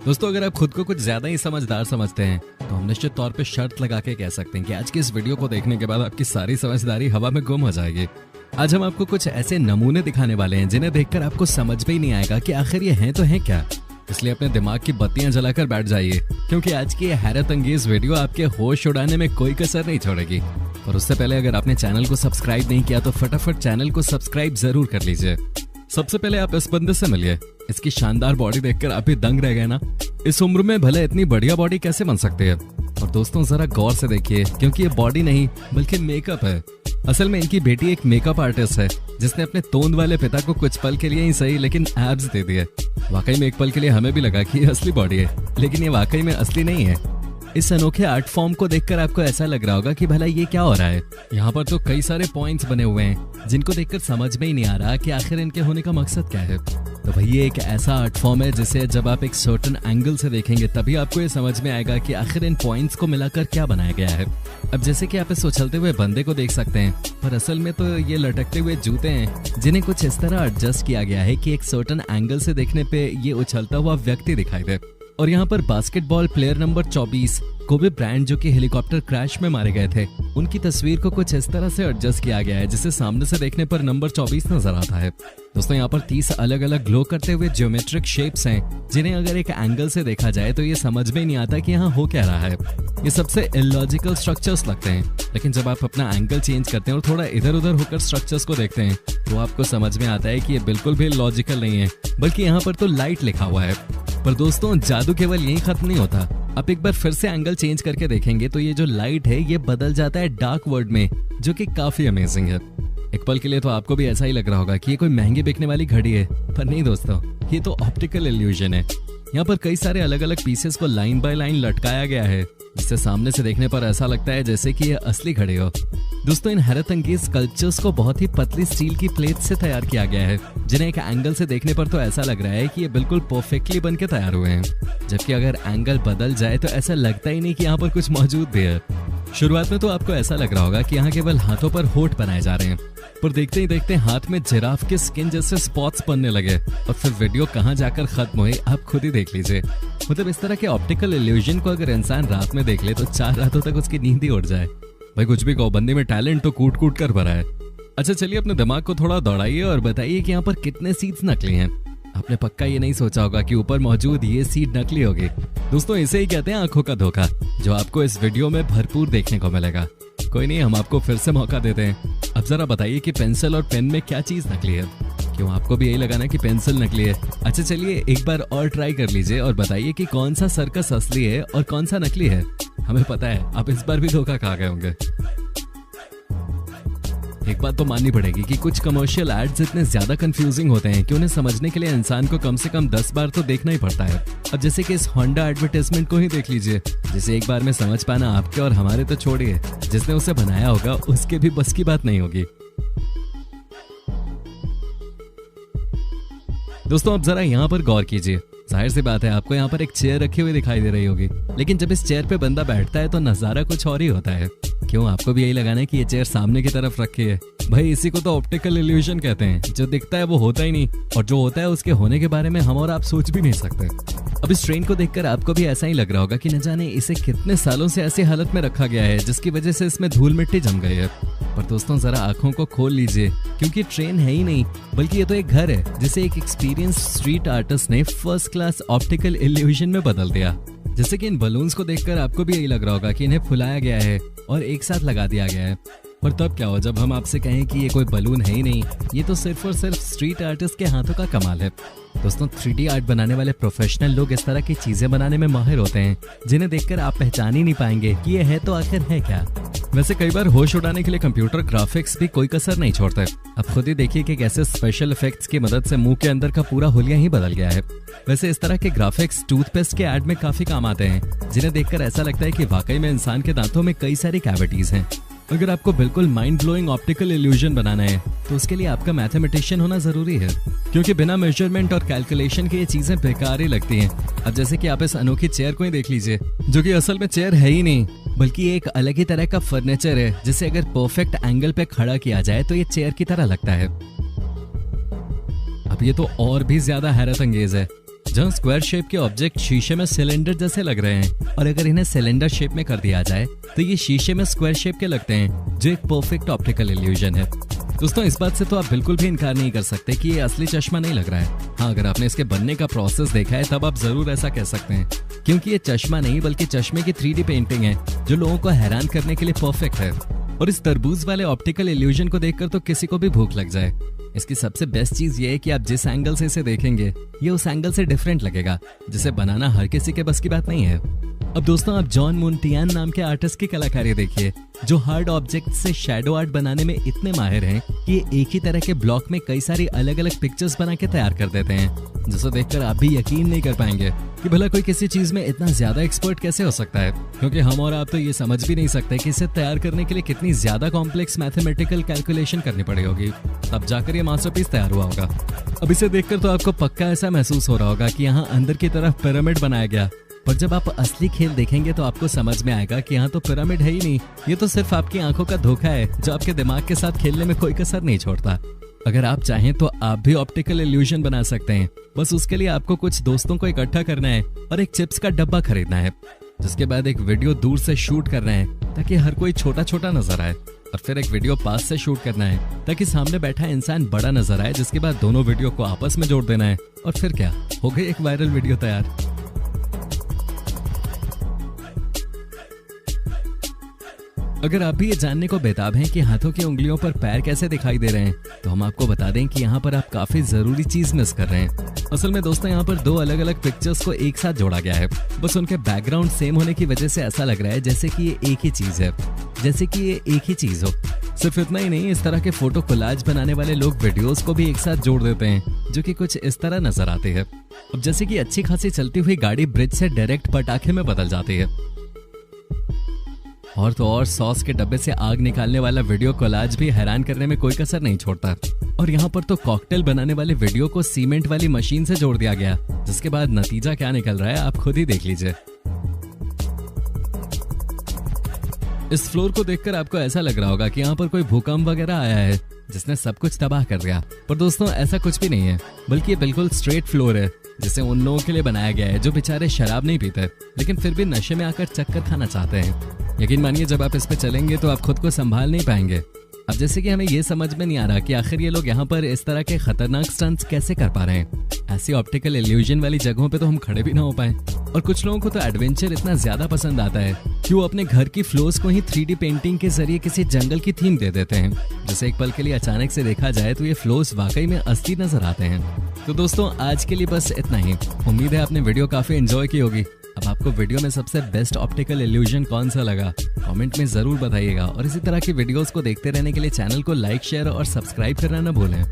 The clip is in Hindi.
दोस्तों, अगर आप खुद को कुछ ज्यादा ही समझदार समझते हैं तो हम निश्चित तौर पे शर्त लगा के कह सकते हैं कि आज की इस वीडियो को देखने के बाद आपकी सारी समझदारी हवा में गुम हो जाएगी। आज हम आपको कुछ ऐसे नमूने दिखाने वाले हैं जिन्हें देखकर आपको समझ में ही नहीं आएगा कि आखिर ये हैं तो हैं क्या। इसलिए अपने दिमाग की बत्तियां जलाकर बैठ जाइए, क्योंकि आज की ये हैरत अंगेज वीडियो आपके होश उड़ाने में कोई कसर नहीं छोड़ेगी। और उससे पहले अगर आपने चैनल को सब्सक्राइब नहीं किया तो फटाफट चैनल को सब्सक्राइब जरूर कर लीजिए। सबसे पहले आप इस बंदे से मिलिए। इसकी शानदार बॉडी देखकर आप भी दंग रह गए ना। इस उम्र में भले इतनी बढ़िया बॉडी कैसे बन सकती है। और दोस्तों, जरा गौर से देखिए, क्योंकि ये बॉडी नहीं बल्कि मेकअप है। असल में इनकी बेटी एक मेकअप आर्टिस्ट है जिसने अपने तोंद वाले पिता को कुछ पल के लिए ही सही लेकिन एब्स दे दिए। वाकई में एक पल के लिए हमें भी लगा कि ये असली बॉडी है, लेकिन ये वाकई में असली नहीं है। इस अनोखे आर्ट फॉर्म को देखकर आपको ऐसा लग रहा होगा कि भला ये क्या हो रहा है। यहाँ पर तो कई सारे पॉइंट्स बने हुए हैं जिनको देखकर समझ में ही नहीं आ रहा कि आखिर इनके होने का मकसद क्या है। तो भाई, ये एक ऐसा आर्ट फॉर्म है जिसे जब आप एक सर्टेन एंगल से देखेंगे तभी आपको ये समझ में आएगा कि आखिर इन पॉइंट्स को मिलाकर क्या बनाया गया है। अब जैसे कि आप इस उछलते हुए बंदे को देख सकते हैं, पर असल में तो ये लटकते हुए जूते हैं जिन्हें कुछ इस तरह एडजस्ट किया गया है कि एक सर्टेन एंगल से देखने पे ये उछलता हुआ व्यक्ति दिखाई दे। और यहाँ पर basketball player number 24 Kobe Bryant, जो कि हेलीकॉप्टर क्रैश में मारे गए थे, उनकी तस्वीर को कुछ इस तरह से एडजस्ट किया गया है जिसे सामने से देखने पर नंबर 24 नजर आता है। दोस्तों, यहाँ पर 30 अलग अलग ग्लो करते हुए ज्योमेट्रिक शेप्स हैं जिन्हें अगर एक एंगल से देखा जाए तो ये समझ में नहीं आता कि यहाँ हो क्या रहा है। ये सबसे इलॉजिकल स्ट्रक्चर्स लगते हैं, लेकिन जब आप अपना एंगल चेंज करते हैं और थोड़ा इधर उधर होकर स्ट्रक्चर्स को देखते हैं तो आपको समझ में आता है कि ये बिल्कुल भी लॉजिकल नहीं है, बल्कि यहाँ पर तो लाइट लिखा हुआ है। पर दोस्तों, जादू केवल यहीं खत्म नहीं होता। आप एक बार फिर से एंगल चेंज करके देखेंगे तो ये जो लाइट है ये बदल जाता है डार्क वर्ड में, जो कि काफी अमेजिंग है। एक पल के लिए तो आपको भी ऐसा ही लग रहा होगा कि ये कोई महंगी बिकने वाली घड़ी है, पर नहीं दोस्तों, ये तो ऑप्टिकल इल्यूजन है। यहाँ पर कई सारे अलग अलग पीसेस को लाइन बाय लाइन लटकाया गया है, जिससे सामने से देखने पर ऐसा लगता है जैसे कि ये असली घड़ी हो। दोस्तों, इन हैरत अंगेज स्कल्पचर्स को बहुत ही पतली स्टील की प्लेट से तैयार किया गया है, जिन्हें एक एंगल से देखने पर तो ऐसा लग रहा है कि ये बिल्कुल परफेक्टली बन के तैयार हुए हैं, जबकि अगर एंगल बदल जाए तो ऐसा लगता ही नहीं कि यहाँ पर कुछ मौजूद भी है। शुरुआत में तो आपको ऐसा लग रहा होगा कि यहाँ केवल हाथों पर होठ बनाए जा रहे हैं, पर देखते ही देखते हाथ में जिराफ के स्किन जैसे स्पॉट्स बनने लगे और फिर वीडियो कहाँ जाकर खत्म हुई आप खुद ही देख लीजिए। मतलब इस तरह के ऑप्टिकल इल्यूजन को अगर इंसान रात में देख ले तो 4 रातों तक उसकी नींद ही उड़ जाए। भाई, कुछ भी कहो, बंदे में टैलेंट तो कूट कूट कर भरा है। अच्छा, चलिए अपने दिमाग को थोड़ा दौड़ाइए और बताइए कि यहाँ पर कितने सीट्स नकली हैं। आपने पक्का ये नहीं सोचा होगा कि ऊपर मौजूद ये सीट नकली होगी। दोस्तों, इसे ही कहते हैं आंखों का धोखा, जो आपको इस वीडियो में भरपूर देखने को मिलेगा। कोई नहीं, हम आपको फिर से मौका देते हैं। अब जरा बताइए कि पेंसिल और पेन में क्या चीज नकली है। क्यों, आपको भी यही लगा ना कि पेंसिल नकली है? अच्छा, चलिए एक बार और ट्राई कर लीजिए और बताइए कि कौन सा सर्कस असली है और कौन सा नकली है। हमें पता है आप इस बार भी धोखा खा गए होंगे। एक बात तो माननी पड़ेगी कि कुछ कमर्शियल एड्स इतने ज्यादा कंफ्यूजिंग होते हैं कि उन्हें समझने के लिए इंसान को कम से कम 10 बार तो देखना ही पड़ता है। अब जैसे कि इस होंडा एडवर्टाइजमेंट को ही देख लीजिए, जिसे एक बार में समझ पाना आपके और हमारे तो छोड़िए, जिसने उसे बनाया होगा उसके भी बस की बात नहीं होगी। दोस्तों, अब जरा यहाँ पर गौर कीजिए। जाहिर सी बात है आपको यहाँ पर एक चेयर रखी हुई दिखाई दे रही होगी, लेकिन जब इस चेयर पे बंदा बैठता है तो नजारा कुछ और ही होता है। क्यों, आपको भी यही लगाना है कि ये चेयर सामने की तरफ रखी है? भाई, इसी को तो ऑप्टिकल इल्यूजन कहते हैं। जो दिखता है वो होता ही नहीं, और जो होता है उसके होने के बारे में हम और आप सोच भी नहीं सकते। अब इस ट्रेन को देखकर आपको भी ऐसा ही लग रहा होगा कि न जाने इसे कितने सालों से ऐसी हालत में रखा गया है जिसकी वजह से इसमें धूल मिट्टी जम गई है। पर दोस्तों, जरा आंखों को खोल लीजिए, क्योंकि ट्रेन है ही नहीं बल्कि ये तो एक घर है जिसे एक एक्सपीरियंस स्ट्रीट आर्टिस्ट ने फर्स्ट क्लास ऑप्टिकल इल्यूजन में बदल दिया। जैसे कि इन बलून्स को देखकर आपको भी यही लग रहा होगा कि इन्हें फुलाया गया है और एक साथ लगा दिया गया है। पर तब क्या हो जब हम आपसे कहें कि ये कोई बलून है ही नहीं, ये तो सिर्फ और सिर्फ स्ट्रीट आर्टिस्ट के हाथों का कमाल है। दोस्तों, 3D आर्ट बनाने वाले प्रोफेशनल लोग इस तरह की चीजें बनाने में माहिर होते हैं जिन्हें देखकर आप पहचान ही नहीं पाएंगे कि ये है तो आखिर है क्या। वैसे कई बार होश उड़ाने के लिए कंप्यूटर ग्राफिक्स भी कोई कसर नहीं छोड़ते। अब खुद ही देखिए कि कैसे स्पेशल इफेक्ट्स की मदद से मुंह के अंदर का पूरा हुलिया ही बदल गया है। वैसे इस तरह के ग्राफिक्स टूथपेस्ट के ऐड में काफी काम आते हैं, जिन्हें देखकर ऐसा लगता है कि वाकई में इंसान के दांतों में कई सारी कैविटीज हैं। अगर आपको बिल्कुल माइंड ब्लोइंग ऑप्टिकल इल्यूजन बनाना है तो उसके लिए आपका मैथमेटिशियन होना जरूरी है, क्योंकि बिना मेजरमेंट और कैलकुलेशन के ये चीजें बेकार ही लगती हैं। अब जैसे कि आप इस अनोखी चेयर को ही देख लीजिए, जो कि असल में चेयर है ही नहीं बल्कि एक अलग ही तरह का फर्नीचर है, जिसे अगर परफेक्ट एंगल पे खड़ा किया जाए तो ये चेयर की तरह लगता है। अब ये तो और भी ज्यादा हैरत अंगेज है। जहाँ स्क्वायर शेप के ऑब्जेक्ट शीशे में सिलेंडर जैसे लग रहे हैं, और अगर इन्हें सिलेंडर शेप में कर दिया जाए तो ये शीशे में स्क्वायर शेप के लगते हैं, जो एक परफेक्ट ऑप्टिकल इल्यूजन है। दोस्तों, इस बात से तो आप बिल्कुल भी इनकार नहीं कर सकते कि ये असली चश्मा नहीं लग रहा है। हाँ, अगर आपने इसके बनने का प्रोसेस देखा है तब आप जरूर ऐसा कह सकते हैं, क्योंकि ये चश्मा नहीं बल्कि चश्मे की 3D पेंटिंग है, जो लोगों को हैरान करने के लिए परफेक्ट है। और इस तरबूज वाले ऑप्टिकल इल्यूजन को देखकर तो किसी को भी भूख लग जाए। इसकी सबसे बेस्ट चीज ये है कि आप जिस एंगल से इसे देखेंगे ये उस एंगल से डिफरेंट लगेगा, जिसे बनाना हर किसी के बस की बात नहीं है। अब दोस्तों, आप जॉन मोंटियान नाम के आर्टिस्ट की कलाकारी देखिए, जो हार्ड ऑब्जेक्ट से शैडो आर्ट बनाने में इतने माहिर हैं कि ये एक ही तरह के ब्लॉक में कई सारी अलग अलग पिक्चर्स बना के तैयार कर देते हैं, जिसे देखकर आप भी यकीन नहीं कर पाएंगे कि भला कोई किसी चीज में इतना ज्यादा एक्सपर्ट कैसे हो सकता है, क्योंकि हम और आप तो ये समझ भी नहीं सकते कि इसे तैयार करने के लिए कितनी ज्यादा कॉम्प्लेक्स मैथमेटिकल कैलकुलेशन करनी पड़ी होगी, तब जाकर ये मास्टरपीस तैयार हुआ होगा। अब इसे देखकर तो आपको पक्का ऐसा महसूस हो रहा होगा कि यहाँ अंदर की तरफ पिरामिड बनाया गया, पर जब आप असली खेल देखेंगे तो आपको समझ में आएगा कि यहाँ तो पिरामिड है ही नहीं, ये तो सिर्फ आपकी आंखों का धोखा है, जो आपके दिमाग के साथ खेलने में कोई कसर नहीं छोड़ता। अगर आप चाहें तो आप भी ऑप्टिकल इल्यूजन बना सकते हैं। बस उसके लिए आपको कुछ दोस्तों को इकट्ठा करना है और एक चिप्स का डब्बा खरीदना है, जिसके बाद एक वीडियो दूर से शूट करना है ताकि हर कोई छोटा छोटा नजर आए, और फिर एक वीडियो पास से शूट करना है ताकि सामने बैठा इंसान बड़ा नजर आए, जिसके बाद दोनों वीडियो को आपस में जोड़ देना है, और फिर क्या, हो गई एक वायरल वीडियो तैयार। अगर आप भी ये जानने को बेताब हैं कि हाथों की उंगलियों पर पैर कैसे दिखाई दे रहे हैं, तो हम आपको बता दें कि यहाँ पर आप काफी जरूरी चीज मिस कर रहे हैं। असल में दोस्तों, यहाँ पर दो अलग अलग पिक्चर्स को एक साथ जोड़ा गया है। बस उनके बैकग्राउंड सेम होने की वजह से ऐसा लग रहा है जैसे कि ये एक ही चीज है, जैसे कि ये एक ही चीज हो। सिर्फ इतना ही नहीं, इस तरह के फोटो कोलाज बनाने वाले लोग वीडियोस को भी एक साथ जोड़ देते हैं, जो कि कुछ इस तरह नजर आते हैं। अब जैसे कि अच्छी खासी चलती हुई गाड़ी ब्रिज से डायरेक्ट पटाखे में बदल जाती है, और तो और सॉस के डब्बे से आग निकालने वाला वीडियो कोलाज भी हैरान करने में कोई कसर नहीं छोड़ता। और यहाँ पर तो कॉकटेल बनाने वाले वीडियो को सीमेंट वाली मशीन से जोड़ दिया गया, जिसके बाद नतीजा क्या निकल रहा है आप खुद ही देख लीजिए। इस फ्लोर को देखकर आपको ऐसा लग रहा होगा कि यहाँ पर कोई भूकंप वगैरह आया है जिसने सब कुछ तबाह कर दिया, पर दोस्तों ऐसा कुछ भी नहीं है, बल्कि ये बिल्कुल स्ट्रेट फ्लोर है, जिसे उन लोगों के लिए बनाया गया है जो बेचारे शराब नहीं पीते लेकिन फिर भी नशे में आकर चक्कर खाना चाहते हैं। यकीन मानिए, जब आप इस पे चलेंगे तो आप खुद को संभाल नहीं पाएंगे। अब जैसे कि हमें ये समझ में नहीं आ रहा कि आखिर ये लोग यहाँ पर इस तरह के खतरनाक स्टंट्स कैसे कर पा रहे हैं। ऐसी ऑप्टिकल इल्यूजन वाली जगहों पे तो हम खड़े भी ना हो पाए। और कुछ लोगों को तो एडवेंचर इतना ज्यादा पसंद आता है कि वो अपने घर की फ्लोर्स को ही 3D पेंटिंग के जरिए किसी जंगल की थीम दे देते हैं, जिसे एक पल के लिए अचानक से देखा जाए तो ये फ्लोर्स वाकई में असली नजर आते हैं। तो दोस्तों, आज के लिए बस इतना ही। उम्मीद है आपने वीडियो काफी एंजॉय की होगी। अब आपको वीडियो में सबसे बेस्ट ऑप्टिकल इल्यूजन कौन सा लगा, कमेंट में जरूर बताइएगा। और इसी तरह की वीडियोस को देखते रहने के लिए चैनल को लाइक, शेयर और सब्सक्राइब करना ना भूलें।